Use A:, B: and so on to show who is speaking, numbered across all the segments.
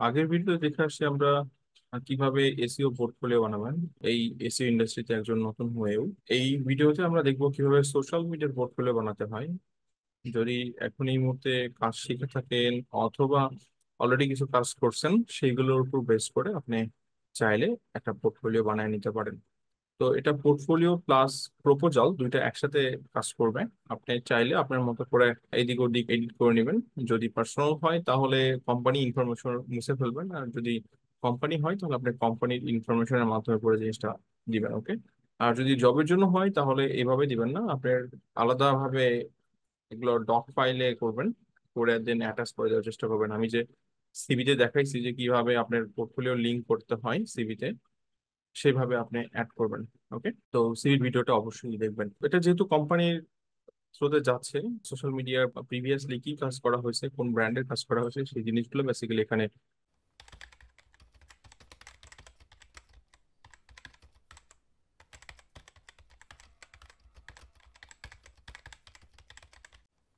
A: আগের ভিডিও দেখে আসছি আমরা কিভাবে এসইও পোর্টফোলিও বানাবেন এই এসইও ইন্ডাস্ট্রিতে একজন নতুন হয়েও। এই ভিডিওতে আমরা দেখবো কিভাবে সোশ্যাল মিডিয়ার পোর্টফোলিও বানাতে হয়। যদি এখন এই মুহূর্তে কাজ শিখে থাকেন অথবা অলরেডি কিছু কাজ করছেন, সেইগুলোর উপর বেস করে আপনি চাইলে একটা পোর্টফোলিও বানিয়ে নিতে পারেন। তো এটা পোর্টফোলিও প্লাস প্রপোজাল দুইটা একসাথে কাজ করবে। আপনি চাইলে আপনার মতো করে এদিক ওদিক এডিট করে নেবেন। যদি পার্সোনাল হয় তাহলে কোম্পানি ইনফরমেশন মুছে ফেলবেন, আর যদি কোম্পানি হয় তাহলে আপনি কোম্পানির ইনফরমেশনের মাধ্যমে করে জিনিসটা দিবেন। ওকে। আর যদি জবের জন্য হয় তাহলে এভাবে দিবেন না, আপনার আলাদাভাবে এগুলো ডক ফাইলে করবেন, করে দেন অ্যাটাচ করে দেওয়ার চেষ্টা করবেন। আমি যে সিভিতে দেখাইছি যে কিভাবে আপনার পোর্টফোলিও লিংক করতে হয় সিভিতে, সেইভাবে আপনি অ্যাড করবেন। ওকে, তো সিভির ভিডিওটা অবশ্যই দেখবেন। এটা যেহেতু কোম্পানির থ্রুতে যাচ্ছে, সোশ্যাল মিডিয়ার প্রিভিয়াসলি কি কাজ করা হয়েছে, কোন ব্র্যান্ডের কাজ করা হয়েছে, সেই জিনিসগুলো বেসিক্যালি এখানে।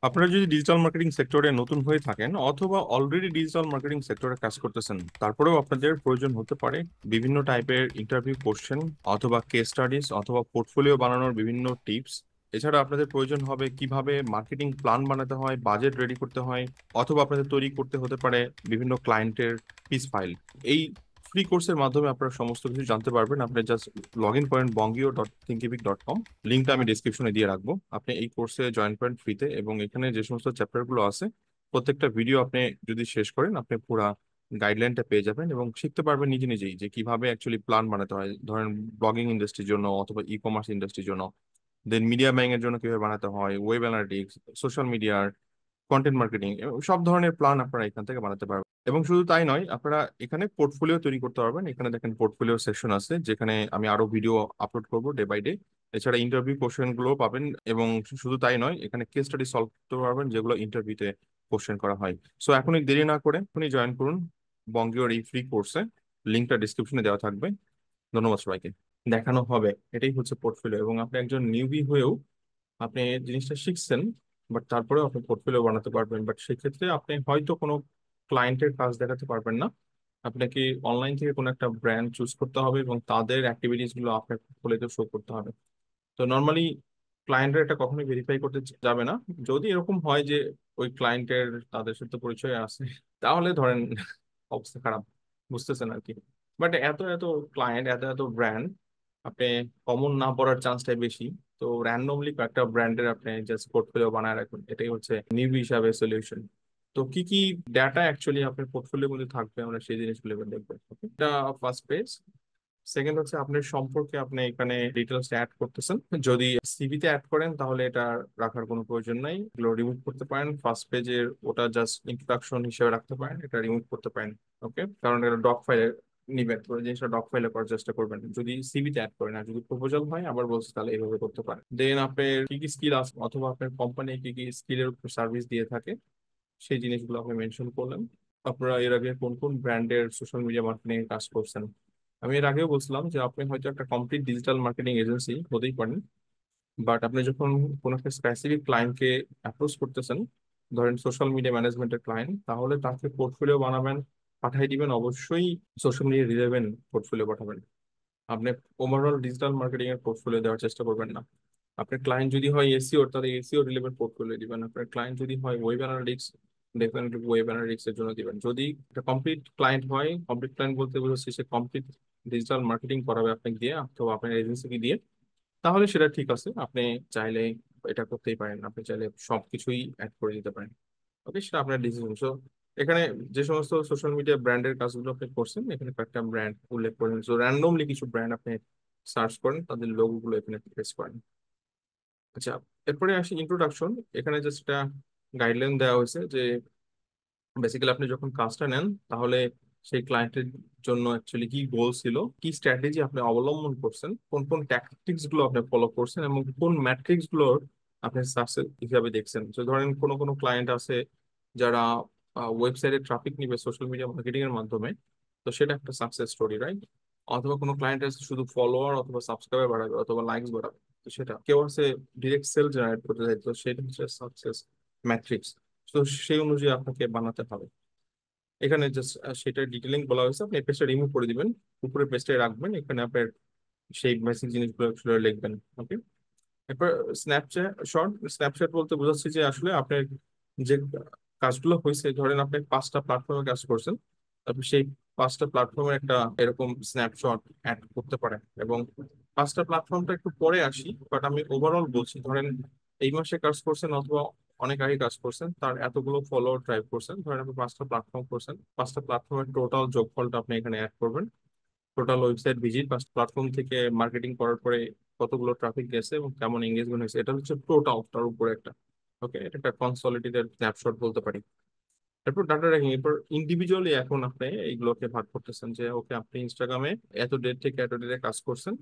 A: আপনারা যদি ডিজিটাল মার্কেটিং সেক্টরে নতুন হয়ে থাকেন অথবা অলরেডি ডিজিটাল মার্কেটিং সেক্টরে কাজ করতেছেন, তারপরেও আপনাদের প্রয়োজন হতে পারে বিভিন্ন টাইপের ইন্টারভিউ কোশ্চেন অথবা কেস স্টাডিজ অথবা পোর্টফোলিও বানানোর বিভিন্ন টিপস। এছাড়া আপনাদের প্রয়োজন হবে কিভাবে মার্কেটিং প্ল্যান বানাতে হয়, বাজেট রেডি করতে হয়, অথবা আপনাদের তৈরি করতে হতে পারে বিভিন্ন ক্লায়েন্টের পিস ফাইল। এই ফ্রি কোর্সের মাধ্যমে আপনারা সমস্ত কিছু জানতে পারবেন। আপনি জাস্ট লগ ইন করেন bongio.thinkific.com, লিঙ্কটা আমি ডিসক্রিপশনে দিয়ে রাখবো। আপনি এই কোর্সে জয়েন করেন ফ্রিতে, এবং এখানে যে সমস্ত চ্যাপ্টার গুলো আছে প্রত্যেকটা ভিডিও আপনি যদি শেষ করেন আপনি পুরা গাইডলাইনটা পেয়ে যাবেন এবং শিখতে পারবেন নিজে নিজেই যে কিভাবে অ্যাকচুয়ালি প্ল্যান বানাতে হয়। ধরেন ব্লগিং ইন্ডাস্ট্রির জন্য অথবা ই কমার্স ইন্ডাস্ট্রির জন্য, দেন মিডিয়া বাইং এর জন্য কিভাবে বানাতে হয়, ওয়েব অ্যানালিটিক্স, সোশ্যাল মিডিয়ার কন্টেন্ট মার্কেটিং, সব ধরনের প্ল্যান আপনারা এখান থেকে বানাতে পারবেন। এবং শুধু তাই নয়, আপনারা এখানে পোর্টফোলিও তৈরি করতে পারবেন। এখানে দেখেন পোর্টফোলিও সেকশন আছে, যেখানে আমি আরো ভিডিও আপলোড করব ডে বাই ডে। এছাড়া ইন্টারভিউ কোশ্চেন গুলো পাবেন, এবং শুধু তাই নয়, এখানে কেস স্টাডি সলভ করতে পারবেন যেগুলো ইন্টারভিউতে কোশ্চেন করা হয়। সো এখনই দেরি না করে এখনই জয়েন করুন বঙ্গীয়র এই ফ্রি কোর্সে। লিঙ্কটা ডিসক্রিপশনে দেওয়া থাকবে। ধন্যবাদ সবাইকে। দেখানো হবে, এটাই হচ্ছে পোর্টফোলিও। এবং আপনি একজন নিউবি হয়েও আপনি জিনিসটা শিখছেন, বাট তারপরেও আপনি পোর্টফোলিও বানাতে পারবেন। বাট সেক্ষেত্রে আপনি হয়তো কোনো ক্লায়েন্টের কাজ দেখাতে পারবেন না। আপনাকে অনলাইন থেকে কোনো একটা ব্র্যান্ড চুজ করতে হবে এবং তাদের অ্যাক্টিভিটিস গুলো আপনার পোর্টফোলিওতে শো করতে হবে। তো নর্মালি ক্লায়েন্টরা এটা কখনোই ভেরিফাই করতে যাবে না। যদি এরকম হয় যে ওই ক্লায়েন্টের তাদের সাথে পরিচয় আছে, তাহলে ধরেন অবস্থা খারাপ, বুঝতেছেন আর কি। বাট এত এত ক্লায়েন্ট, এত এত ব্র্যান্ড, আপনি কমন না পড়ার চান্সটাই বেশি। তো র্যান্ডমলি কয়েকটা ব্র্যান্ডের আপনি জাস্ট পোর্টফোলিও বানায় রাখুন, এটাই হচ্ছে নিউবি হিসাবে সলিউশন। তো কি কি ডাটা অ্যাকচুয়ালি আপনার পোর্টফোলিওর মধ্যে থাকবে আমরা সেই জিনিসগুলো এবার দেখবো। Okay? এটা ফার্স্ট পেজ। সেকেন্ড হচ্ছে আপনার সম্পর্কে আপনি এখানে ডিটেলস অ্যাড করতেছেন। যদি সিভিতে অ্যাড করেন তাহলে এটা রাখার কোনো প্রয়োজন নাই, এগুলো রিমুভ করতে পারেন। ফার্স্ট পেজের ওটা জাস্ট ইন্ট্রোডাকশন হিসেবে রাখতে পারেন, এটা রিমুভ করতে পারেন। ওকে, কারণ এটা ডক ফাইলে নিবেন, তো এই জিনিসটা ডক ফাইলে করার চেষ্টা করবেন যদি সিভিতে অ্যাড করেন। আর যদি প্রপোজাল হয় আবার বলছি তাহলে এইভাবে করতে পারেন। দেন আপনার কি কি স্কিল আছে অথবা আপনার কোম্পানি কি কি স্কিলের উপর সার্ভিস দিয়ে থাকে সেই জিনিসগুলো আপনি মেনশন করলেন। আপনারা এর আগে কোন কোন ব্র্যান্ডের সোশ্যাল মিডিয়া মার্কেটিং এ কাজ করছেন। আমি এর আগেও বলছিলাম যে আপনি হয়তো একটা কমপ্লিট ডিজিটাল মার্কেটিং এজেন্সি হতেই পারেন, বাট আপনি যখন কোনো একটা স্পেসিফিক ক্লায়েন্টকে অ্যাপ্রোচ করতেছেন, ধরেন সোশ্যাল মিডিয়া ম্যানেজমেন্টের ক্লায়েন্ট, তাহলে তাকে পোর্টফোলিও বানাবেন, পাঠিয়ে দিবেন। অবশ্যই সোশ্যাল মিডিয়া রিলেভেন্ট পোর্টফোলিও পাঠাবেন। আপনি ওভারঅল ডিজিটাল মার্কেটিং এর পোর্টফোলিও দেওয়ার চেষ্টা করবেন না। আপনার ক্লায়েন্ট যদি হয় এসিও, তাহলে এসিও রিলেভেন্ট পোর্টফোলিও দিবেন। আপনার ক্লায়েন্ট যদি হয় web analytics, definitely web analytics এর জন্য দিবেন। যদি একটা কমপ্লিট ক্লায়েন্ট হয়, কমপ্লিট ক্লায়েন্ট বলতে বোঝাচ্ছি সে কমপ্লিট ডিজিটাল মার্কেটিং করাবে আপনাকে দিয়ে অথবা আপনার এজেন্সিকে দিয়ে, তাহলে সেটা ঠিক আছে। আপনি চাইলে এটা করতেই পারেন, আপনি চাইলে সবকিছুই অ্যাড করে দিতে পারেন। ওকে, সেটা আপনার ডিসিশন। সো এখানে যে সমস্ত সোশ্যাল মিডিয়া ব্র্যান্ডের কাজগুলো আপনি করছেন, এখানে কয়েকটা ব্র্যান্ড উল্লেখ করেন। সো র্যান্ডমলি কিছু ব্র্যান্ড আপনি সার্চ করেন, তাদের লোগো গুলো এখানে প্রেস করেন। আচ্ছা, এরপরে আসি ইন্ট্রোডাকশন। এখানে জাস্ট একটা গাইডলাইন দেওয়া হয়েছে যে বেসিক্যালি আপনি যখন কাজটা নেন তাহলে সেই ক্লায়েন্টের জন্য অ্যাকচুয়ালি কি গোল ছিল, কি স্ট্র্যাটেজি আপনি অবলম্বন করছেন, কোন কোন ট্যাকটিক্স গুলো আপনি ফলো করছেন, এবং কোন ম্যাট্রিক্স গুলোর আপনি সাকসেস হিসাবে দেখছেন। তো ধরেন কোনো কোনো ক্লায়েন্ট আছে যারা ওয়েবসাইটে ট্রাফিক নিবে সোশ্যাল মিডিয়া মার্কেটিং এর মাধ্যমে, তো সেটা একটা সাকসেস স্টোরি, রাইট? অথবা কোনো ক্লায়েন্ট আছে শুধু ফলোয়ার অথবা সাবস্ক্রাইবার বাড়াবে অথবা লাইকস বাড়াবে, তো সেটা কেউ আছে ডিরেক্ট সেল জেনারেট করতে চাই, তো সেটা হচ্ছে সাকসেস ম্যাট্রিক্স। তো সেই অনুযায়ী আপনাকে বানাতে হবে। এখানে জাস্ট সেটা ডিটেলিং বলা হয়েছে, আপনি এই পেজটা রিমুভ করে দিবেন, উপরে পেজটাই রাখবেন, এখানে আপনার সেই বেসিক জিনিসগুলো আসলে লিখবেন। ওকে। এরপর স্ন্যাপচ্যাট শর্ট, স্ন্যাপচ্যাট বলতে বোঝাচ্ছি যে আসলে আপনার যে কাজগুলো হয়েছে, ধরেন আপনি 5টা প্ল্যাটফর্মে কাজ করছেন, আপনি সেই 5টা প্ল্যাটফর্মের একটা এরকম স্ন্যাপশট অ্যাড করতে পারেন। এবং 5টা প্ল্যাটফর্মটা একটু পরে আসি, বাট আমি ওভারঅল বলছি, ধরেন এই মাসে কাজ করছেন অথবা অনেক আগে কাজ করছেন, তার এতগুলো ফলোয়ার ড্রাইভ করছেন, ধরেন আপনি 5টা প্ল্যাটফর্ম করছেন, 5টা প্ল্যাটফর্মের টোটাল যোগফলটা আপনি এখানে অ্যাড করবেন। টোটাল ওয়েবসাইট ভিজিট বা প্ল্যাটফর্ম থেকে মার্কেটিং করার পরে কতগুলো ট্রাফিক গেছে এবং কেমন এঙ্গেজমেন্ট হয়েছে, এটা হচ্ছে টোটাল, তার উপরে একটা, ওকে, এটা একটা কনসলিডেটেড স্ন্যাপশট বলতে পারি। এরপর ডাটা র্যাঙ্কিং, এরপর ইন্ডিভিজুয়ালি এখন আপনি এইগুলোকে ভাগ করতেছেন যে ওকে, আপনি ইনস্টাগ্রামে এত ডেট থেকে এত ডেটে কাজ করছেন,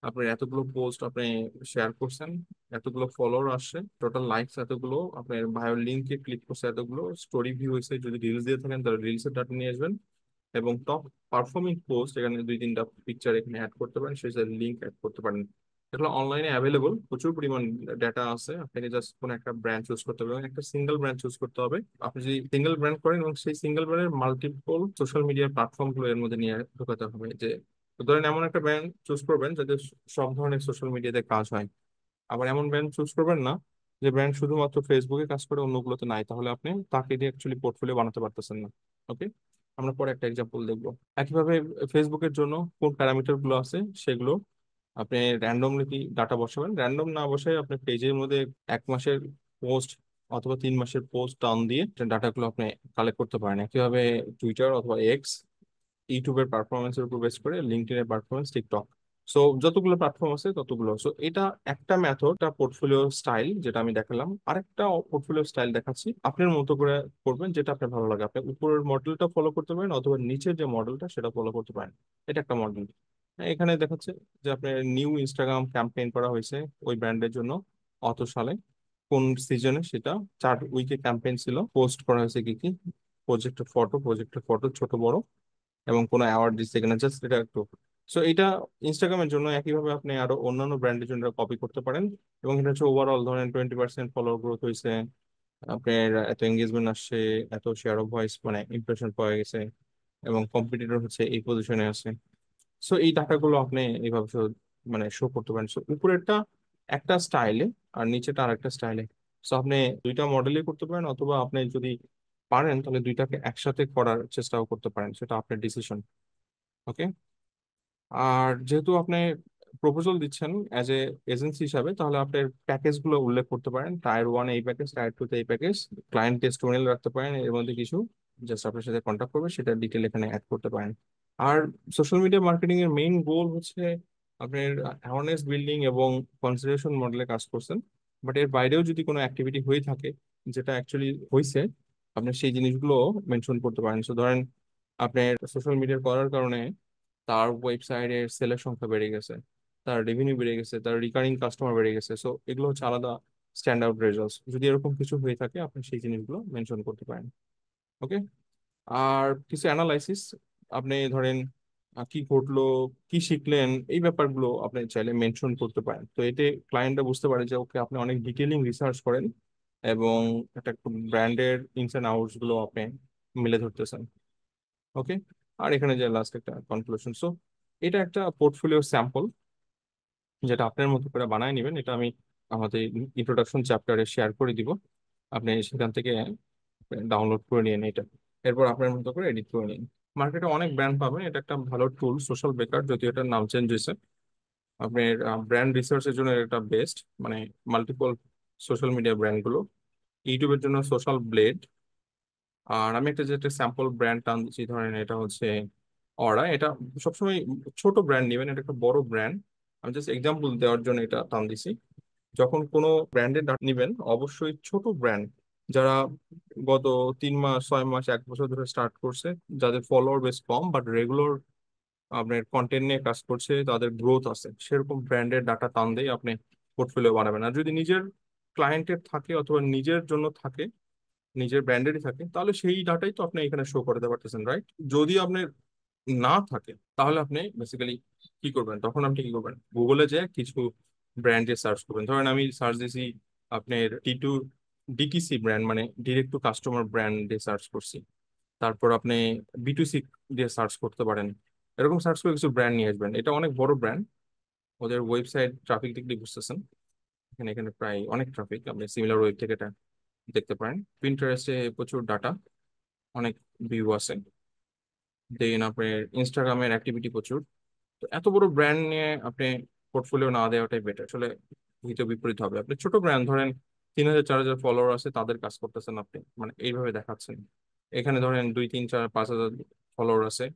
A: আপনার এতগুলো পোস্ট আপনি শেয়ার করছেন, এতগুলো ফলোয়ার আসছে, টোটাল লাইকস এতগুলো, আপনার বায়ো লিঙ্কে ক্লিক করছে এতগুলো, স্টোরি ভিউ হয়েছে, যদি রিলস দিয়ে থাকেন তাহলে রিলসের ডাটা নিয়ে আসবেন, এবং টপ পারফর্মিং পোস্ট এখানে 2-3টা পিকচার এখানে অ্যাড করতে পারেন, সেই লিঙ্ক অ্যাড করতে পারেন। এগুলো অনলাইনে অ্যাভেলেবল, প্রচুর পরিমাণ ডেটা আছে, আপনাকে জাস্ট কোনো একটা ব্র্যান্ড চুজ করতে হবে এবং একটা সিঙ্গেল ব্র্যান্ড চুজ করতে হবে। আপনি যদি সিঙ্গেল ব্র্যান্ড করেন এবং সেই সিঙ্গেল ব্র্যান্ডের মাল্টিপল সোশ্যাল মিডিয়া প্ল্যাটফর্ম গুলো এর মধ্যে নিয়ে ঢোকাতে হবে, যে ধরেন এমন একটা ব্র্যান্ড চুজ করবেন যাতে সব ধরনের সোশ্যাল মিডিয়াতে কাজ হয়। আবার এমন ব্র্যান্ড চুজ করবেন না যে ব্র্যান্ড শুধুমাত্র ফেসবুকে কাজ করে অন্যগুলোতে নাই, তাহলে আপনি তাকে দিয়ে অ্যাকচুয়ালি পোর্টফোলিও বানাতে পারতেছেন না। ওকে, আমরা পরে একটা এক্সাম্পল দেখবো। একইভাবে ফেসবুকের জন্য কোন প্যারামিটার গুলো আছে সেগুলো আপনি র্যান্ডমলি কি ডাটা বসাবেন, র্যান্ডম না বসায় আপনি পেজের মধ্যে 1 মাসের পোস্ট অথবা 3 মাসের পোস্ট টান দিয়ে ডাটাগুলো আপনি কালেক্ট করতে পারেন। একইভাবে টুইটার অথবা এক্স, ইউটিউবের পারফরমেন্সের উপর বেস করে, লিঙ্কডইনের পারফরমেন্স, টিকটক, সো যতগুলো প্ল্যাটফর্ম আছে ততগুলো। সো এটা একটা মেথড, একটা পোর্টফোলিও স্টাইল যেটা আমি দেখালাম। আরেকটা পোর্টফোলিও স্টাইল দেখাচ্ছি, আপনার মতো করে করবেন যেটা আপনার ভালো লাগে। আপনি উপরের মডেলটা ফলো করতে পারেন অথবা নিচের যে মডেলটা সেটা ফলো করতে পারেন। এটা একটা মডেল। এখানে দেখাচ্ছে যে আপনার নিউ ইনস্টাগ্রাম ক্যাম্পেইন করা হয়েছে ওই ব্র্যান্ডের জন্য অত সালে, কোন সিজনে, সেটা 4 উইকে ক্যাম্পেইন ছিল, পোস্ট করা হয়েছে কি কি, প্রজেক্টের ফটো ছোট বড়, এবং কোনো অ্যাওয়ার্ড দিচ্ছে কিনা, জাস্ট এটা একটু। সো এটা ইনস্টাগ্রামের জন্য। একইভাবে আপনি আরো অন্যান্য ব্র্যান্ডের জন্য কপি করতে পারেন। এবং এটা হচ্ছে ওভারঅল, ধরেন 20% ফলোয়ার গ্রোথ হয়েছে, আপনার এত এঙ্গেজমেন্ট আসছে, এত শেয়ার অফ ভয়েস মানে ইমপ্রেশন পাওয়া গেছে, এবং কম্পিটিটর হচ্ছে এই পজিশনে আছে। সো এই ডাটাগুলো আপনি এইভাবে মানে শো করতে পারেন। সো উপরেরটা একটা স্টাইলে আর নিচেটা আর একটা স্টাইলে। সো আপনি দুইটা মডেলই করতে পারেন, অথবা আপনি যদি পারেন তাহলে দুইটাকে একসাথে করার চেষ্টাও করতে পারেন, সেটা আপনার ডিসিশন। ওকে। আর যেহেতু আপনি প্রপোজাল দিচ্ছেন অ্যাজ এ এজেন্সি হিসাবে, তাহলে আপনার প্যাকেজ গুলো উল্লেখ করতে পারেন, টায়ার 1 এই প্যাকেজ, টায়ার 2 এই প্যাকেজ, ক্লায়েন্ট টেস্টিমোনিয়াল রাখতে পারেন এর মধ্যে কিছু, জাস্ট আপনার সাথে কন্ট্যাক্ট করবে, সেটা ডিটেল এখানে অ্যাড করতে পারেন। আর সোশ্যাল মিডিয়া মার্কেটিং এর মেইন গোল হচ্ছে আপনার অ্যাওয়ারনেস বিল্ডিং এবং কনসিডারেশন মডেলে কাজ করছেন। বাট এর বাইরেও যদি কোনো অ্যাক্টিভিটি হয়ে থাকে যেটা অ্যাকচুয়ালি হয়েছে, আপনি সেই জিনিসগুলো মেনশন করতে পারেন। সো ধরেন আপনার সোশ্যাল মিডিয়া করার কারণে তার ওয়েবসাইটের সেলের সংখ্যা বেড়ে গেছে, তার রেভিনিউ বেড়ে গেছে, তার রিকারিং কাস্টমার বেড়ে গেছে, সো এগুলো হচ্ছে আলাদা স্ট্যান্ড আউট রেজাল্টস। যদি এরকম কিছু হয়ে থাকে আপনি সেই জিনিসগুলো মেনশন করতে পারেন। ওকে। আর কিছু অ্যানালাইসিস, আপনি ধরেন কি ঘটলো, কি শিখলেন, এই ব্যাপারগুলো আপনি চাইলে মেনশন করতে পারেন। তো এতে ক্লায়েন্টরা বুঝতে পারে যে ওকে, আপনি অনেক ডিটেলিং রিসার্চ করেন এবং একটা ব্র্যান্ডের ইনস অ্যান্ড আউটস গুলো আপনি মিলে ধরতেছেন। ওকে। আর এখানে যে লাস্ট একটা কনক্লুশন। সো এটা একটা পোর্টফোলিও স্যাম্পল যেটা আপনার মতো করে বানায় নেবেন। এটা আমি আমাদের ইন্ট্রোডাকশন চ্যাপ্টারে শেয়ার করে দিব, আপনি সেখান থেকে ডাউনলোড করে নিন এটা, এরপর আপনার মতো করে এডিট করে নিন। মার্কেটে অনেক ব্র্যান্ড পাবেন, এটা একটা ভালো টুল সোশ্যাল বেকার, যদিও এটার নাম চেঞ্জ হয়েছে। আপনার ব্র্যান্ড রিসার্চের জন্য এটা বেস্ট, মানে মাল্টিপল সোশ্যাল মিডিয়া ব্র্যান্ড গুলো, ইউটিউবের জন্য সোশ্যাল ব্লেড। আর আমি একটা যেটা স্যাম্পল ব্র্যান্ড টান দিচ্ছি, ধরেন এটা হচ্ছে অরা। এটা সবসময় ছোট ব্র্যান্ড নেবেন, এটা একটা বড় ব্র্যান্ড, আমি জাস্ট এক্সাম্পল দেওয়ার জন্য এটা টান দিছি। যখন কোনো ব্র্যান্ডের ডাটা নিবেন অবশ্যই ছোট ব্র্যান্ড, যারা গত 3 মাস 6 মাস 1 বছর ধরে স্টার্ট করছে, যাদের ফলোয়ার বেশ কম বাট রেগুলার আপনার কন্টেন্ট নিয়ে কাজ করছে, তাদের গ্রোথ আছে, সেরকম ব্র্যান্ডের ডাটা টান দিয়ে আপনি পোর্টফোলিও বানাবেন। আর যদি নিজের ক্লায়েন্টের থাকে অথবা নিজের জন্য থাকে, নিজের ব্র্যান্ডেরই থাকে, তাহলে সেই ডাটাই তো আপনি এখানে শো করতে পারতেছেন, রাইট? যদি আপনার না থাকে তাহলে আপনি বেসিক্যালি কি করবেন, তখন আপনি কি করবেন, গুগলে যে কিছু ব্র্যান্ডে সার্চ করবেন। ধরেন আমি সার্চ দিছি আপনার T2 ডিটিসি ব্র্যান্ড, মানে ডিরেক্ট টু কাস্টমার ব্র্যান্ডে সার্চ করছি। তারপর আপনি B2C দিয়ে সার্চ করতে পারেন। এরকম সার্চ করে কিছু ব্র্যান্ড নিয়ে আসবেন। এটা অনেক বড় ব্র্যান্ড, ওদের ওয়েবসাইট ট্রাফিক দেখলে বুঝতেছেন। এখানে এখানে প্রায় অনেক ট্রাফিক, আপনি সিমিলার ওয়েব থেকে এটা দেখতে পারেন। পিন্টারেস্টে প্রচুর ডাটা, অনেক ভিউ আছে। দেন আপনার ইনস্টাগ্রামের অ্যাক্টিভিটি প্রচুর। তো এত বড় ব্র্যান্ড নিয়ে আপনি পোর্টফোলিও না দেওয়াটাই বেটার আসলে। হিতে বিপরীত হবে, আপনি ছোট ব্র্যান্ড ধরেন 3,000 4,000 ফলোয়ার আছে, তাদের কাজ করতেছেন আপনি, মানে এইভাবে দেখাচ্ছেন। এখানে ধরেন 2 3 4 5,000 ফলোয়ার আছে,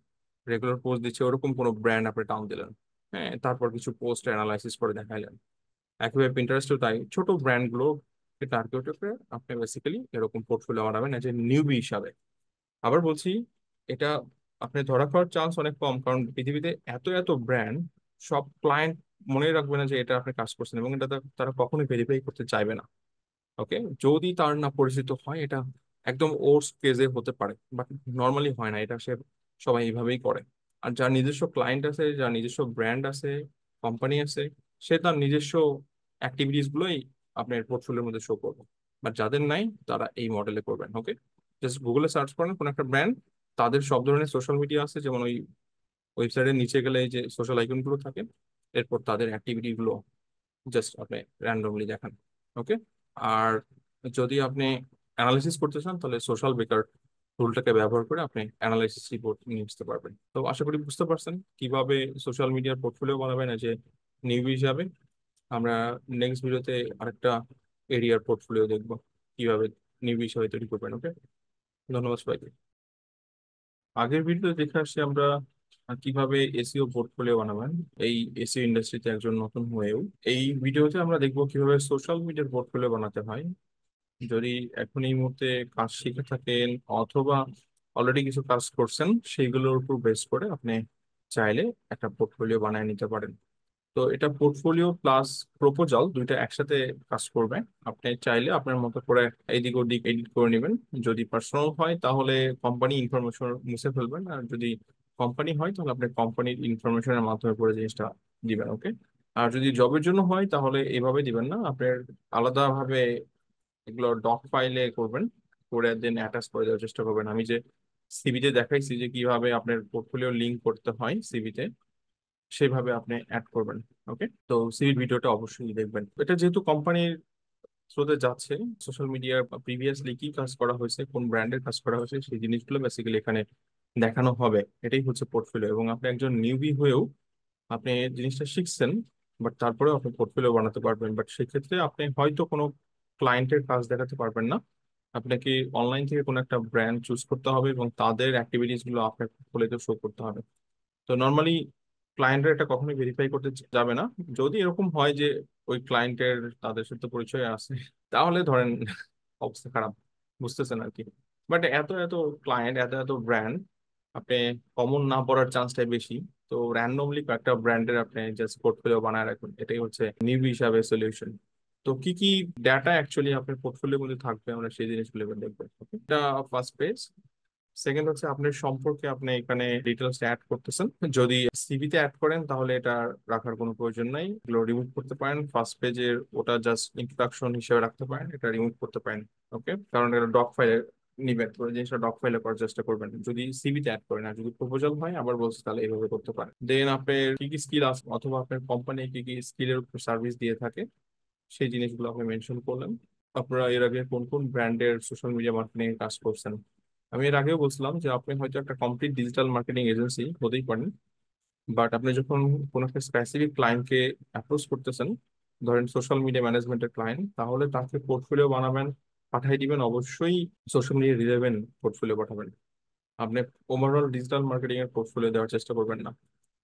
A: রেগুলার পোস্ট দিচ্ছে, ওরকম কোনো ব্র্যান্ড আপনি টাউন দিলেন। হ্যাঁ, তারপর কিছু পোস্ট অ্যানালাইসিস করে দেখাইলেন। একইভাবে পিন্টারেস্টও তাই, ছোট ব্র্যান্ড গুলো টার্গেট করে আপনি বেসিক্যালি এরকম পোর্টফোলিও বানাবেন এজ এ নিউবি হিসাবে। আবার বলছি, এটা আপনি ধরা খাওয়ার চান্স অনেক কম, কারণ পৃথিবীতে এত এত ব্র্যান্ড, সব ক্লায়েন্ট মনে রাখবে না যে এটা আপনি কাজ করছেন, এবং এটা তারা কখনোই ভেরিফাই করতে চাইবে না। ওকে, যদি তার না পরিচিত হয়, এটা একদম ওর্স কেজে হতে পারে, বাট নর্মালি হয় না এটা। সে সবাই এইভাবেই করে। আর যার নিজস্ব ক্লায়েন্ট আছে, যার নিজস্ব ব্র্যান্ড আছে, কোম্পানি আছে, সে তার নিজস্ব অ্যাক্টিভিটিস গুলোই আপনার পোর্টফোলিওর মধ্যে শো করবে। বাট যাদের নাই, তারা এই মডেলে করবেন। ওকে, জাস্ট গুগলে সার্চ করেন কোন একটা ব্র্যান্ড, তাদের সব ধরনের সোশ্যাল মিডিয়া আছে, যেমন ওই ওয়েবসাইটের নিচে গেলে এই যে সোশ্যাল আইকন গুলো থাকে, এরপর তাদের অ্যাক্টিভিটি গুলো জাস্ট আপনি র্যান্ডমলি দেখান। ওকে। আর যদি আপনি অ্যানালাইসিস করতে চান, তাহলে সোশ্যাল বেকার টুলটাকে ব্যবহার করে আপনি অ্যানালাইসিস রিপোর্ট নিয়ে আসতে পারবেন। তো আশা করি বুঝতে পারছেন কিভাবে সোশ্যাল মিডিয়ার পোর্টফোলিও বানাবেন যে নিউ হিসাবে। আমরা নেক্সট ভিডিওতে আরেকটা এরিয়ার পোর্টফোলিও দেখবো, কিভাবে নিউ হিসাবে তৈরি করবেন। ওকে, ধন্যবাদ সবাইকে। আগের ভিডিও দেখে আসছি আমরা কিভাবে এসইও পোর্টফোলিও বানাবেন এই এসইও ইন্ডাস্ট্রিতে একজন নতুন হয়েও। এই ভিডিওতে আমরা দেখবো কিভাবে সোশ্যাল মিডিয়ার পোর্টফোলিও বানাতে হয়। যদি এখন এই মুহূর্তে কাজ শিখে থাকেন, অথবা অলরেডি কিছু কাজ করছেন, সেইগুলোর উপর বেস করে আপনি চাইলে একটা পোর্টফোলিও বানিয়ে নিতে পারেন। তো এটা পোর্টফোলিও প্লাস প্রপোজাল দুইটা একসাথে কাজ করবে। আপনি চাইলে আপনার মতো করে এদিক ওদিক এডিট করে নেবেন। যদি পার্সোনাল হয় তাহলে কোম্পানি ইনফরমেশন মুছে ফেলবেন, আর যদি কোম্পানি হয় তাহলে আপনি কোম্পানির ইনফরমেশনের মাধ্যমে পুরো জিনিসটা দিবেন। ওকে। আর যদি জবের জন্য হয় তাহলে এভাবে দিবেন না, আপনার আলাদাভাবে এগুলো ডক ফাইলে করবেন, করে দেন অ্যাটাচ করে দেওয়ার চেষ্টা করবেন। আমি যে সিভিতে দেখাইছি যে কিভাবে আপনার পোর্টফোলিও লিংক করতে হয় সিভিতে, সেভাবে আপনি অ্যাড করবেন। ওকে, তো সিভির ভিডিওটা অবশ্যই দেখবেন। এটা যেহেতু কোম্পানির থ্রুতে যাচ্ছে, সোশ্যাল মিডিয়ার প্রিভিয়াসলি কি কাজ করা হয়েছে, কোন ব্র্যান্ডের কাজ করা হয়েছে, সেই জিনিসগুলো বেসিক্যালি এখানে দেখানো হবে। এটাই হচ্ছে পোর্টফোলিও। এবং আপনি একজন নিউবি হয়েও আপনি জিনিসটা শিখছেন, বাট তারপরেও আপনি পোর্টফোলিও বানাতে পারবেন। বাট সেক্ষেত্রে আপনি হয়তো কোনো ক্লায়েন্টের কাজ দেখাতে পারবেন না। আপনাকে অনলাইন থেকে কোনো একটা ব্র্যান্ড চুজ করতে হবে এবং তাদের অ্যাক্টিভিটিস গুলো আপনার পোর্টফোলিওতে শো করতে হবে। তো নর্মালি ক্লায়েন্টরা এটা কখনোই ভেরিফাই করতে যাবে না। যদি এরকম হয় যে ওই ক্লায়েন্টের তাদের সাথে পরিচয় আছে, তাহলে ধরেন অবস্থা খারাপ, বুঝতেছেন আর কি। বাট এত এত ক্লায়েন্ট, এত এত ব্র্যান্ড, আপনি কমন না পড়ার চান্সটাই বেশি। তো র্যান্ডমলি কয়েকটা ব্র্যান্ডের আপনি জাস্ট পোর্টফোলিও বানায় রাখুন, এটাই হচ্ছে নিউ হিসাবে সলিউশন। তো কি কি ডাটা অ্যাকচুয়ালি আপনার পোর্টফোলিওর মধ্যে থাকবে, আমরা সেই জিনিসগুলো এবার দেখবো। Okay? এটা ফার্স্ট পেজ। সেকেন্ড হচ্ছে আপনার সম্পর্কে আপনি এখানে ডিটেলস অ্যাড করতেছেন। যদি সিভিতে অ্যাড করেন তাহলে এটা রাখার কোনো প্রয়োজন নাই, এগুলো রিমুভ করতে পারেন। ফার্স্ট পেজের ওটা জাস্ট ইন্ট্রোডাকশন হিসেবে রাখতে পারেন, এটা রিমুভ করতে পারেন। ওকে, কারণ এটা ডক ফাইলে নিবেন, তো এই জিনিসটা ডক ফাইলে করার চেষ্টা করবেন যদি সিভিতে অ্যাড করেন। আর যদি প্রপোজাল হয়, আবার বলছি, তাহলে এইভাবে করতে পারেন। দেন আপনার কি কি স্কিল আছে, অথবা আপনার কোম্পানি কি কি স্কিলের উপর সার্ভিস দিয়ে থাকে, সেই জিনিসগুলো আপনি মেনশন করলেন। আপনারা এর আগে কোন কোন ব্র্যান্ডের সোশ্যাল মিডিয়া মার্কেটিং এ কাজ করছেন। আমি এর আগেও বলছিলাম যে আপনি হয়তো একটা কমপ্লিট ডিজিটাল মার্কেটিং এজেন্সি হতেই পারেন, বাট আপনি যখন কোনো একটা স্পেসিফিক ক্লায়েন্টকে অ্যাপ্রোচ করতেছেন, ধরেন সোশ্যাল মিডিয়া ম্যানেজমেন্টের ক্লায়েন্ট, তাহলে তাকে পোর্টফোলিও বানাবেন, পাঠিয়ে দিবেন। অবশ্যই সোশ্যাল মিডিয়া রিলেভেন্ট পোর্টফোলিও পাঠাবেন। আপনি ওভারঅল ডিজিটাল মার্কেটিং এর পোর্টফোলিও দেওয়ার চেষ্টা করবেন না।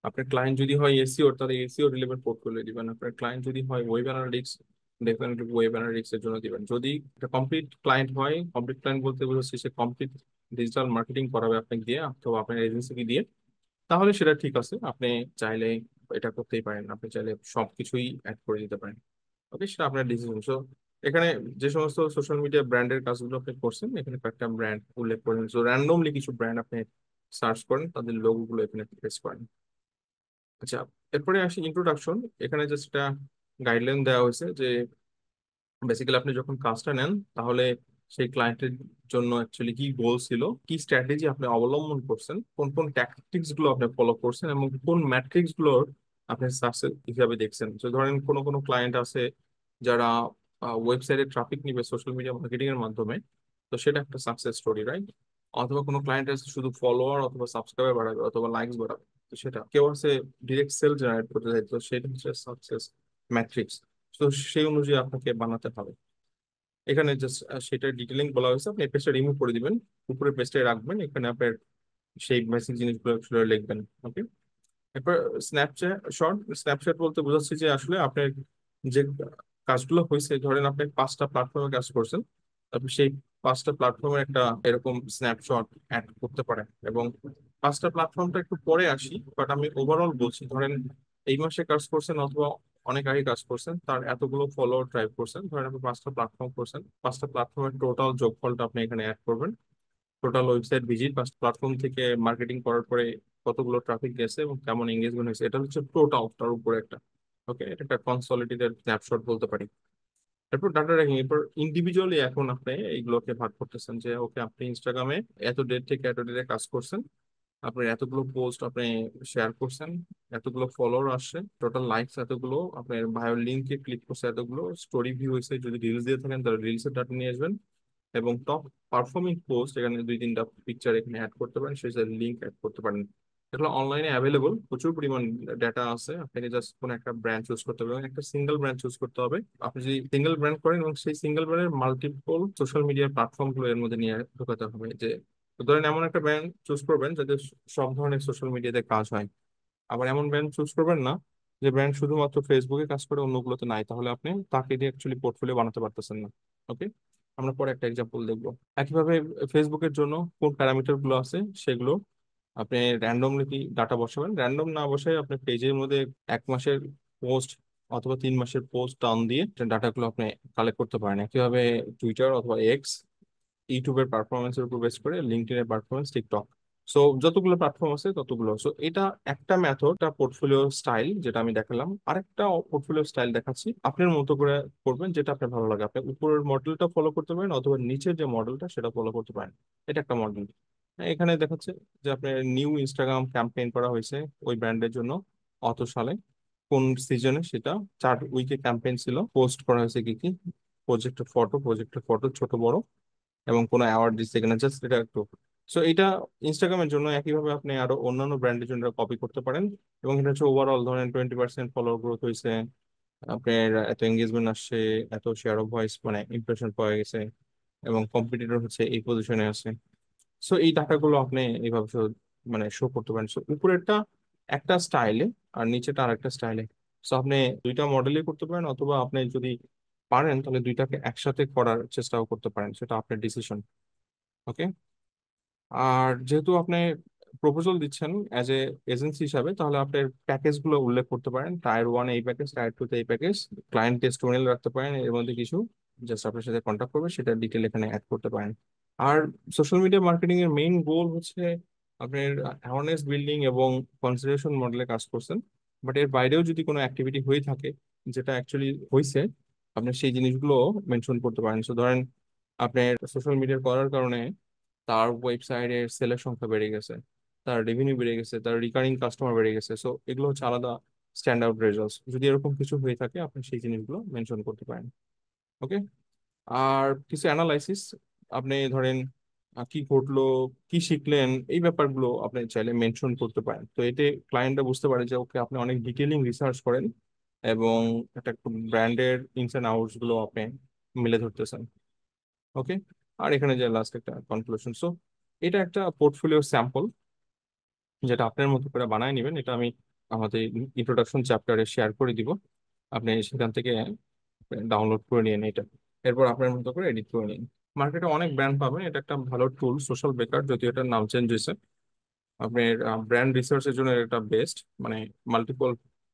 A: আপনার ক্লায়েন্ট যদি হয় এসিও, তাহলে এসিও রিলেভেন্ট পোর্টফোলিও দিবেন। আপনার ক্লায়েন্ট যদি হয় web analytics, definitely web analytics এর জন্য দিবেন। যদি একটা কমপ্লিট ক্লায়েন্ট হয়, কমপ্লিট ক্লায়েন্ট বলতে বোঝাচ্ছি সে কমপ্লিট ডিজিটাল মার্কেটিং করাবে আপনাকে দিয়ে অথবা আপনার এজেন্সিকে দিয়ে, তাহলে সেটা ঠিক আছে। আপনি চাইলে এটা করতেই পারেন, আপনি চাইলে সবকিছুই অ্যাড করে দিতে পারেন। ওকে, সেটা আপনার ডিসিশন। সো এখানে যে সমস্ত সোশ্যাল মিডিয়া ব্র্যান্ডের কাজগুলো আপনি করছেন, এখানে কয়েকটা ব্র্যান্ড উল্লেখ করেন। সো র্যান্ডমলি কিছু ব্র্যান্ড আপনি সার্চ করেন, তাদের লোগো গুলো এখানে প্রেস করেন। আচ্ছা, এরপরে আসি ইন্ট্রোডাকশন। এখানে জাস্ট একটা গাইডলাইন দেওয়া হয়েছে যে বেসিক্যালি আপনি যখন কাজটা নেন, তাহলে সেই ক্লায়েন্টের জন্য অ্যাকচুয়ালি কি গোল ছিল, কি স্ট্র্যাটেজি আপনি অবলম্বন করছেন, কোন কোন ট্যাকটিক্স গুলো আপনি ফলো করছেন, এবং কোন ম্যাট্রিক্স গুলোর আপনি সাকসেস হিসাবে দেখছেন। তো ধরেন কোনো কোনো ক্লায়েন্ট আছে যারা ওয়েবসাইটে ট্রাফিক নিবে সোশ্যাল মিডিয়া মার্কেটিং এর মাধ্যমে, তো সেটা একটা সাকসেস স্টোরি, রাইট? অথবা কোনো ক্লায়েন্ট আছে শুধু ফলোয়ার অথবা সাবস্ক্রাইবার বাড়াবে অথবা লাইকস বাড়াবে, তো সেটা কেউ আছে ডিরেক্ট সেল জেনারেট করতে চাই, তো সেটা হচ্ছে সাকসেস ম্যাট্রিক্স। তো সেই অনুযায়ী আপনাকে বানাতে হবে। এখানে জাস্ট সেটা ডিটেলিং বলা হয়েছে, আপনি এই পেজটা রিমুভ করে দিবেন, উপরের পেজটাই রাখবেন, এখানে আপনার সেই বেসিক জিনিসগুলো আসলে লিখবেন। ওকে। এরপর স্ন্যাপচ্যাট শর্ট, স্ন্যাপচ্যাট বলতে বোঝাচ্ছি যে আসলে আপনার যে কাজগুলো হয়েছে, ধরেন আপনি 5টা প্ল্যাটফর্মে কাজ করছেন, আপনি সেই 5টা প্ল্যাটফর্মের একটা এরকম স্ন্যাপশট অ্যাড করতে পারেন। এবং 5টা প্ল্যাটফর্মটা একটু পরে আসি, বাট আমি ওভারঅল বলছি, ধরেন এই মাসে কাজ করছেন অথবা অনেক আগে কাজ করছেন, তার এতগুলো ফলোয়ার ড্রাইভ করছেন, ধরেন আপনি 5টা প্ল্যাটফর্ম করছেন, 5টা প্ল্যাটফর্মের টোটাল যোগফলটা আপনি এখানে অ্যাড করবেন। টোটাল ওয়েবসাইট ভিজিট বা প্ল্যাটফর্ম থেকে মার্কেটিং করার পরে কতগুলো ট্রাফিক গেছে এবং কেমন এঙ্গেজমেন্ট হয়েছে, এটা হচ্ছে টোটাল, তার উপরে একটা, ওকে, এটা একটা কনসলিডেটেড স্ন্যাপশট বলতে পারি। এরপর ডাটা র্যাঙ্কিং, এরপর ইন্ডিভিজুয়ালি এখন আপনি এইগুলোকে ভাগ করতেছেন যে ওকে, আপনি ইনস্টাগ্রামে এত ডেট থেকে এত ডেটে কাজ করছেন, আপনার এতগুলো পোস্ট আপনি শেয়ার করছেন, এতগুলো ফলোয়ার আসছে, টোটাল লাইকস এতগুলো, আপনার বায়ো লিঙ্কে ক্লিক করছে এতগুলো, স্টোরি ভিউ হয়েছে, যদি রিলস দিয়ে থাকেন তাহলে রিলসের ডাটা নিয়ে আসবেন, এবং টপ পারফর্মিং পোস্ট এখানে 2-3টা পিকচার এখানে অ্যাড করতে পারেন, সেই লিঙ্ক অ্যাড করতে পারেন। এগুলো অনলাইনে অ্যাভেলেবল, প্রচুর পরিমাণ ডেটা আছে, আপনাকে জাস্ট কোনো একটা ব্র্যান্ড চুজ করতে হবে এবং একটা সিঙ্গেল ব্র্যান্ড চুজ করতে হবে। আপনি যদি সিঙ্গেল ব্র্যান্ড করেন এবং সেই সিঙ্গেল ব্র্যান্ডের মাল্টিপল সোশ্যাল মিডিয়া প্ল্যাটফর্ম গুলো এর মধ্যে নিয়ে ঢোকাতে হবে, যে ধরেন এমন একটা ব্র্যান্ড চুজ করবেন যাতে সব ধরনের সোশ্যাল মিডিয়াতে কাজ হয়। আবার এমন ব্র্যান্ড চুজ করবেন না যে ব্র্যান্ড শুধুমাত্র ফেসবুকে কাজ করে অন্যগুলোতে নাই, তাহলে আপনি তাকে দিয়ে অ্যাকচুয়ালি পোর্টফোলিও বানাতে পারতেছেন না। ওকে, আমরা পরে একটা এক্সাম্পল দেখবো। একইভাবে ফেসবুকের জন্য কোন প্যারামিটার গুলো আছে সেগুলো আপনি র্যান্ডমলি কি ডাটা বসাবেন, র্যান্ডম না বসায় আপনি পেজের মধ্যে 1 মাসের পোস্ট অথবা 3 মাসের পোস্ট টান দিয়ে ডাটাগুলো আপনি কালেক্ট করতে পারেন। একইভাবে টুইটার অথবা এক্স, ইউটিউবের পারফরমেন্সের উপর বেস করে, লিঙ্কডইনের পারফরমেন্স, টিকটক, সো যতগুলো প্ল্যাটফর্ম আছে ততগুলো। সো এটা একটা মেথড, একটা পোর্টফোলিও স্টাইল যেটা আমি দেখালাম। আরেকটা পোর্টফোলিও স্টাইল দেখাচ্ছি, আপনার মতো করে করবেন যেটা আপনার ভালো লাগে। আপনি উপরের মডেলটা ফলো করতে পারেন অথবা নিচের যে মডেলটা সেটা ফলো করতে পারেন। এটা একটা মডেল। এখানে দেখাচ্ছে যে আপনার নিউ ইনস্টাগ্রাম ক্যাম্পেইন করা হয়েছে ওই ব্র্যান্ডের জন্য অত সালে, কোন সিজনে, সেটা 4 উইকে ক্যাম্পেইন ছিল, পোস্ট করা হয়েছে কি কি, প্রজেক্টের ফটো ছোট বড়, এবং কোনো অ্যাওয়ার্ড দিচ্ছে কিনা, জাস্ট এটা একটু। সো এটা ইনস্টাগ্রামের জন্য। একইভাবে আপনি আরো অন্যান্য ব্র্যান্ডের জন্য কপি করতে পারেন। এবং এটা হচ্ছে ওভারঅল, ধরেন 20% ফলোয়ার গ্রোথ হয়েছে, আপনার এত এঙ্গেজমেন্ট আসছে, এত শেয়ার অফ ভয়েস মানে ইমপ্রেশন পাওয়া গেছে, এবং কম্পিটিটর হচ্ছে এই পজিশনে আছে। সো এই ডাটাগুলো আপনি এইভাবে মানে শো করতে পারেন। সো উপরেরটা একটা স্টাইলে আর নিচেটা আরেকটা স্টাইলে। সো আপনি দুইটা মডেলই করতে পারেন, অথবা আপনি যদি পারেন তাহলে দুইটাকে একসাথে করার চেষ্টাও করতে পারেন, সেটা আপনার ডিসিশন। ওকে। আর যেহেতু আপনি প্রপোজাল দিচ্ছেন অ্যাজ এ এজেন্সি হিসাবে, তাহলে আপনার প্যাকেজ গুলো উল্লেখ করতে পারেন, টায়ার 1 এই প্যাকেজ, টায়ার 2 এই প্যাকেজ, ক্লায়েন্ট টেস্টিমোনিয়াল রাখতে পারেন এর মধ্যে কিছু, জাস্ট আপনার সাথে কন্ট্যাক্ট করবে, সেটা ডিটেল এখানে অ্যাড করতে পারেন। আর সোশ্যাল মিডিয়া মার্কেটিং এর মেইন গোল হচ্ছে আপনার অ্যাওয়ারনেস বিল্ডিং এবং কনসিডারেশন মডেলে কাজ করছেন। বাট এর বাইরেও যদি কোনো অ্যাক্টিভিটি হয়ে থাকে যেটা অ্যাকচুয়ালি হয়েছে, আপনি সেই জিনিসগুলো মেনশন করতে পারেন। সো ধরেন আপনার সোশ্যাল মিডিয়া করার কারণে তার ওয়েবসাইটের সেলের সংখ্যা বেড়ে গেছে, তার রেভিনিউ বেড়ে গেছে, তার রিকারিং কাস্টমার বেড়ে গেছে, সো এগুলো হচ্ছে আলাদা স্ট্যান্ড আউট রেজাল্টস। যদি এরকম কিছু হয়ে থাকে আপনি সেই জিনিসগুলো মেনশন করতে পারেন। ওকে। আর কিছু অ্যানালাইসিস, আপনি ধরেন কি ঘটলো, কি শিখলেন, এই ব্যাপারগুলো আপনি চাইলে মেনশন করতে পারেন। তো এতে ক্লায়েন্টরা বুঝতে পারে যে ওকে, আপনি অনেক ডিটেলিং রিসার্চ করেন এবং একটা ব্র্যান্ডের ইনস অ্যান্ড আউটস গুলো আপনি মিলে ধরতেছেন। ওকে। আর এখানে যে লাস্ট একটা কনক্লুশন। সো এটা একটা পোর্টফোলিও স্যাম্পল যেটা আপনার মতো করে বানায় নেবেন। এটা আমি আমাদের ইন্ট্রোডাকশন চ্যাপ্টারে শেয়ার করে দিব, আপনি সেখান থেকে ডাউনলোড করে নিন এটা, এরপর আপনার মতো করে এডিট করে নিন। মার্কেটে অনেক ব্র্যান্ড পাবেন, এটা একটা ভালো টুল সোশ্যাল বেকার, যদিও এটার নাম চেঞ্জ হয়েছে। আপনার ব্র্যান্ড রিসার্চের জন্য এটা বেস্ট, মানে মাল্টিপল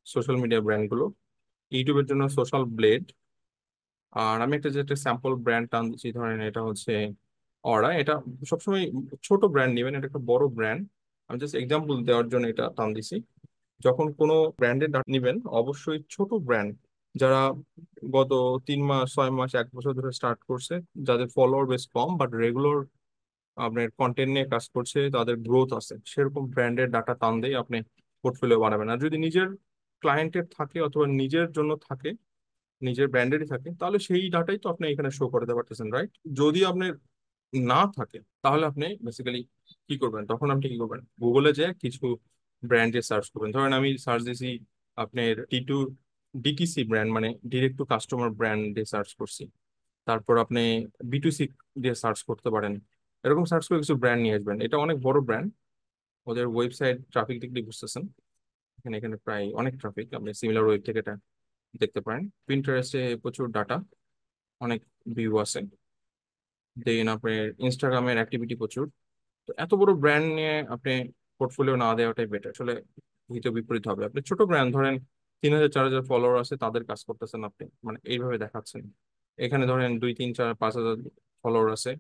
A: সোশ্যাল মিডিয়া ব্র্যান্ড গুলো, ইউটিউবের জন্য সোশ্যাল ব্লেড। আর আমি একটা যেটা স্যাম্পল ব্র্যান্ড টান দিচ্ছি, ধরেন এটা হচ্ছে অরা। এটা সবসময় ছোট ব্র্যান্ড নেবেন, এটা একটা বড় ব্র্যান্ড, আমি জাস্ট এক্সাম্পল দেওয়ার জন্য এটা টান দিছি। যখন কোনো ব্র্যান্ডের নিবেন অবশ্যই ছোট ব্র্যান্ড, যারা গত 3 মাস 6 মাস 1 বছর ধরে স্টার্ট করছে, যাদের ফলোয়ার বেশ কম বাট রেগুলার আপনার কন্টেন্ট নিয়ে কাজ করছে, তাদের গ্রোথ আছে, সেরকম ব্র্যান্ডের ডাটা টান দিয়ে আপনি পোর্টফোলিও বানাবেন। আর যদি নিজের ক্লায়েন্টের থাকে অথবা নিজের জন্য থাকে, নিজের ব্র্যান্ডেরই থাকে, তাহলে সেই ডাটাই তো আপনি এখানে শো করতে পারতেছেন, রাইট? যদি আপনার না থাকে তাহলে আপনি বেসিক্যালি কি করবেন, তখন আপনি কি করবেন, গুগলে যে কিছু ব্র্যান্ডে সার্চ করবেন। ধরেন আমি সার্চ দিয়েছি আপনার ডিটিসি ব্র্যান্ড, মানে ডিরেক্ট টু কাস্টমার ব্র্যান্ডে সার্চ করছি। তারপর আপনি বিটুসি দিয়ে সার্চ করতে পারেন। এরকম সার্চ করে কিছু ব্র্যান্ড নিয়ে আসবেন। এটা অনেক বড় ব্র্যান্ড, ওদের ওয়েবসাইট ট্রাফিক দেখলে বুঝতেছেন। এখানে এখানে প্রায় অনেক ট্রাফিক, আপনি সিমিলার ওয়েব থেকে এটা দেখতে পারেন। পিন্টারেস্টে প্রচুর ডাটা, অনেক ভিউ আছে। দেন আপনার ইনস্টাগ্রামের অ্যাক্টিভিটি প্রচুর। তো এত বড় ব্র্যান্ড নিয়ে আপনি পোর্টফোলিও না দেওয়াটাই বেটার আসলে। হিতে বিপরীত হবে, আপনি ছোট ব্র্যান্ড ধরেন 3,000 4,000 ফলোয়ার আছে, তাদের কাজ করতেছেন আপনি, মানে এইভাবে দেখাচ্ছেন। এখানে ধরেন 2 3 4 5,000 ফলোয়ার আছে,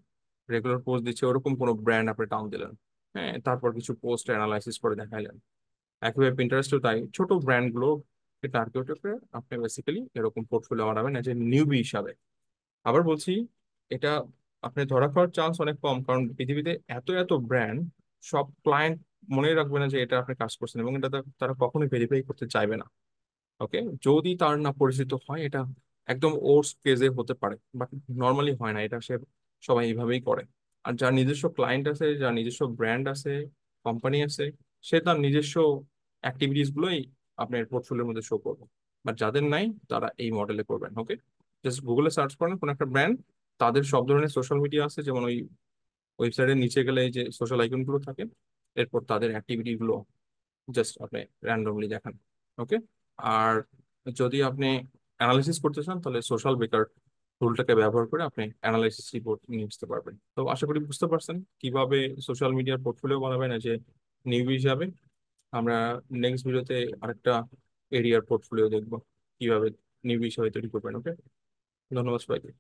A: রেগুলার পোস্ট দিচ্ছে, ওরকম কোনো ব্র্যান্ড আপনি টাউন দিলেন। হ্যাঁ, তারপর কিছু পোস্ট অ্যানালাইসিস করে দেখাইলেন। একইভাবে পিন্টারেস্টও তাই, ছোট ব্র্যান্ড গুলো টার্গেট করে আপনি বেসিক্যালি এরকম পোর্টফোলিও বানাবেন এজ এ নিউবি হিসাবে। আবার বলছি, এটা আপনি ধরা খাওয়ার চান্স অনেক কম, কারণ পৃথিবীতে এত এত ব্র্যান্ড, সব ক্লায়েন্ট মনে রাখবে না যে এটা আপনি কাজ করছেন, এবং এটা তারা কখনোই ভেরিফাই করতে চাইবে না। ওকে, যদি তার না পরিচিত হয়, এটা একদম ওর্স কেজে হতে পারে, বাট নর্মালি হয় না এটা। সে সবাই এইভাবেই করে। আর যার নিজস্ব ক্লায়েন্ট আছে, যার নিজস্ব ব্র্যান্ড আছে, কোম্পানি আছে, সে তার নিজস্ব অ্যাক্টিভিটিস গুলোই আপনার পোর্টফোলিওর মধ্যে শো করবে। বাট যাদের নাই, তারা এই মডেলে করবেন। ওকে, জাস্ট গুগলে সার্চ করেন কোন একটা ব্র্যান্ড, তাদের সব ধরনের সোশ্যাল মিডিয়া আছে, যেমন ওই ওয়েবসাইটের নিচে গেলে এই যে সোশ্যাল আইকন গুলো থাকে, এরপর তাদের অ্যাক্টিভিটি গুলো জাস্ট আপনি র্যান্ডমলি দেখান। ওকে। আর যদি আপনি অ্যানালাইসিস করতে চান, তাহলে সোশ্যাল বেকার টুলটাকে ব্যবহার করে আপনি অ্যানালাইসিস রিপোর্ট নিয়ে আসতে পারবেন। তো আশা করি বুঝতে পারছেন কিভাবে সোশ্যাল মিডিয়ার পোর্টফোলিও বানাবেন যে নিউ হিসাবে। আমরা নেক্সট ভিডিওতে আরেকটা এরিয়ার পোর্টফোলিও দেখবো, কিভাবে নিউ হিসাবে তৈরি করবেন। ওকে, ধন্যবাদ সবাইকে।